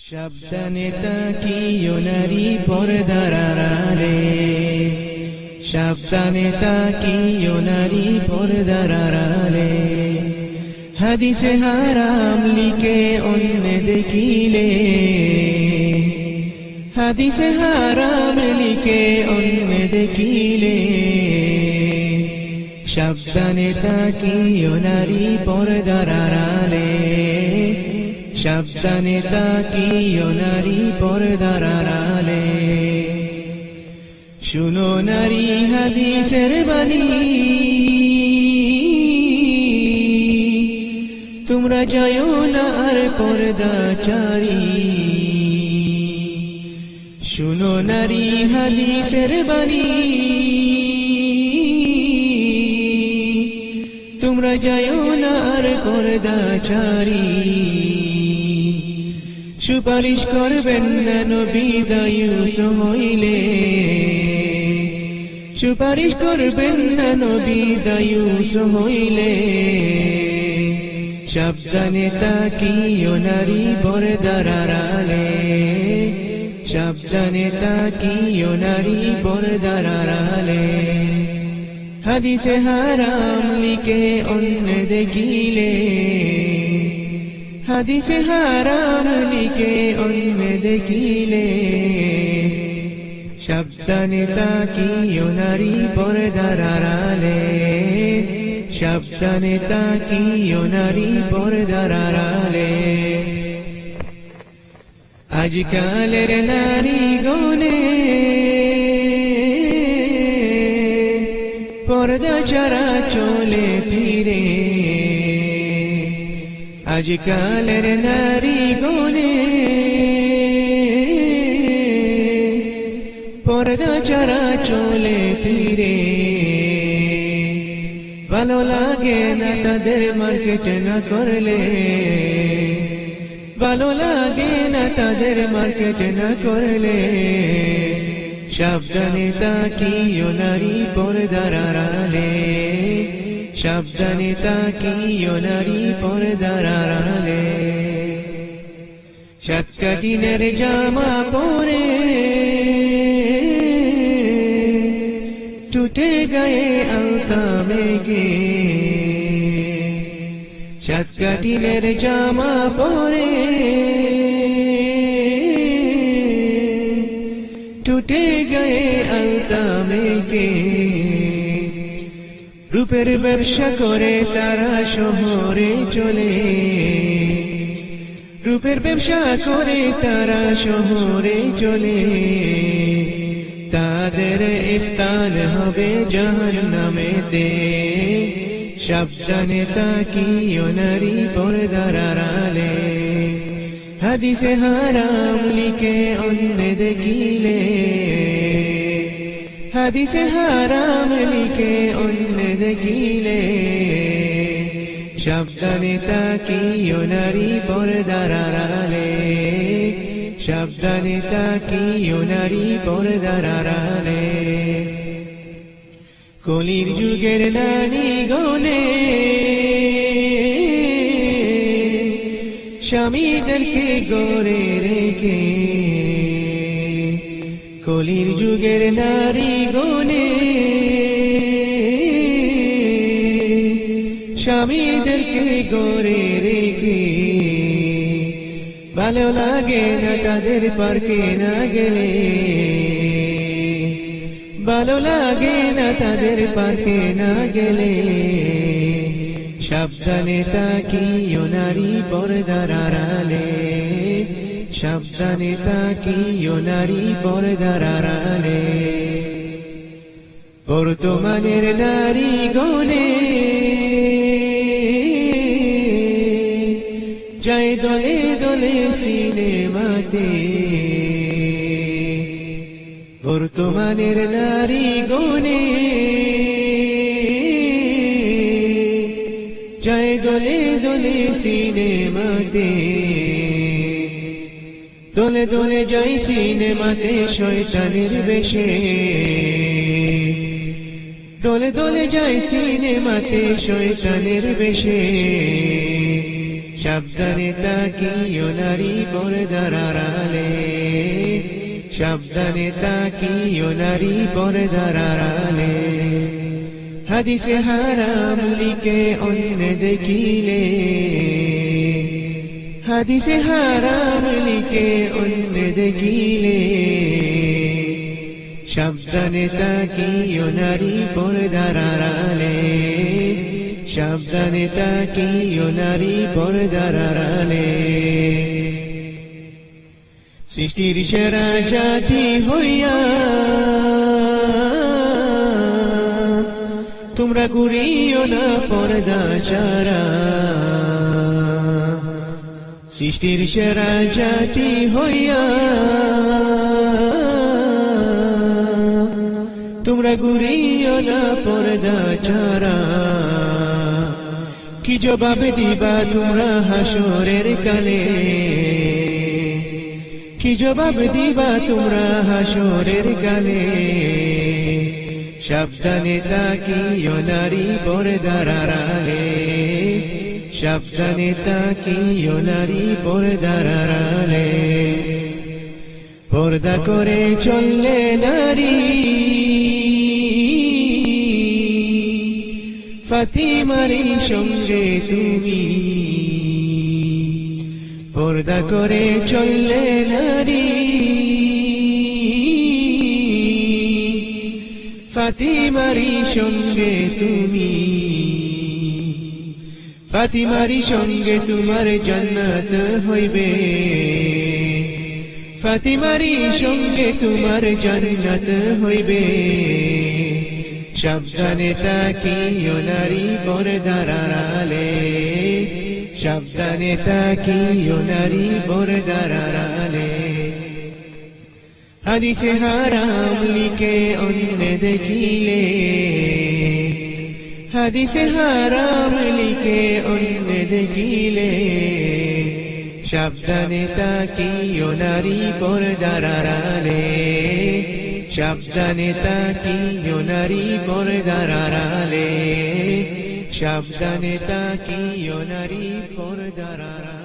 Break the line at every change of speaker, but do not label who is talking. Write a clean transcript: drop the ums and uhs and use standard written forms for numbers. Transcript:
সাবধানে তাকিও নারী পর্দার আড়ালে, সাবধানে তাকিও নারী পর্দার আড়ালে। হাদিসে হারাম লিখে অন্য দেখিলে, হাদিসে হারাম লিখে অন্য দেখিলে। সাবধানে তাকিও নারী পর্দার আড়ালে, সাবধানে তাকিও নারী পর্দার আড়ালে। শুনো নারী হাদিসের বাণী, তোমরা যাও না আর পর্দাচারী। শুনো নারী হাদিসের বাণী, তোমরা যাও না আর পর্দাচারী। সুপারিশ করবেন না নবী দায়ুস হইলে, সুপারিশ করবেন না নবী দায়ুস হইলে। সাবধানে তাকিও নারী পর্দার আড়ালে, সাবধানে তাকিও নারী পর্দার আড়ালে। হাদিসে হারাম লিখে অন্য দেখিলে, হাদিসে হারাম লিখে অন্য দেখিলে। সাবধানে তাকিও নারী পর্দার আড়ালে, সাবধানে তাকিও নারী পর্দার আড়ালে। আজকালের নারী গনে পর্দা ছাড়া চলে ফিরে, আজকালের নারী গনে পর্দা ছাড়া চলে ফিরে। ভালো লাগে না তাদের মার্কেট না করলে, ভালো লাগে না তাদের মার্কেট না করলে। সাবধানে তাকিও নারী পর্দার আড়ালে, সাবধানে তাকিও নারী পর্দার আড়ালে। সাতকাঠিনের জামা পরে টুটে গায়ে আলতা মেঘে, সাতকাঠিনের জামা পরে টুটে গায়ে আলতা মেঘে। রূপের ব্যবসা করে তারা শহরে চলে, রূপের ব্যবসা করে তারা শহরে চলে। তাদের স্থান হবে জাহান্নামেতে। সাবধানে তাকিও নারী পর্দার আড়ালে, হাদিসে হারাম লিখে অন্য দেখিলে, হাদিসে হারাম লিখে অন্য দেখিলে। সাবধানে তাকিও নারী পর্দার আড়ালে, সাবধানে তাকিও নারী পর্দার আড়ালে। কলির যুগের নারী গনে স্বামীদেরকে গড়ে রেখে, কলির যুগের নারী গনে স্বামীদেরকে গড়ে রেখে। ভালো লাগে না তাদের পার্কে না গেলে, ভালো লাগে না তাদের পার্কে না গেলে। সাবধানে তাকিও নারী পর্দার আড়ালে, সাবধানে তাকিও নারী পর্দার আড়ালে। বর্তমানের নারী গনে যায় দলে দলে সিনেমাতে, বর্তমানের নারী গনে যায় দলে দলে সিনেমাতে। দলে দলে যাই সিনেমাতে শয়তানের বেশে, দলে দলে যাই সিনেমাতে শয়তানের বেশে। সাবধানে তাকিও নারী পর্দার আড়ালে সাবধানে তাকিও নারী পর্দার আড়ালে হাদিসে হারাম লিখে অন্য দেখিলে হাদিসে হারাম লিখে অন্য দেখিলে সাবধানে তাকিও নারী পর্দার আড়ালে সাবধানে তাকিও নারী পর্দার আড়ালে সৃষ্টির সেরা জাতি হইয়া তোমরা করিও না পর্দা ছাড়া সৃষ্টির সেরা জাতি হইয়া তোমরা করিও না পর্দা ছাড়া কি জবাব দিবা তোমরা হাসরের কালে কি জবাব দিবা তোমরা হাসরের কালে সাবধানে তাকিও নারী পর্দার আড়ালে সাবধানে তাকিও নারী পর্দার আড়ালে পর্দা করে চললে নারী ফাতিমারই সঙ্গে তুমি পর্দা করে চললে নারী ফাতিমারই সঙ্গে তুমি ফাতিমারই সঙ্গে তোমার জান্নাত হইবে ফাতিমারই সঙ্গে তোমার জান্নাত হইবে সাবধানে তাকিও নারী পর্দার আড়ালে সাবধানে তাকিও নারী পর্দার আড়ালে হাদিসে হারাম লিখে অন্য দেখিলে হাদিসে হারাম লিখে অন্য দেখিলে সাবধানে তাকিও নারী পর্দার আড়ালে সাবধানে তাকিও নারী পর্দার আড়ালে সাবধানে তাকিও নারী পর্দার আড়ালে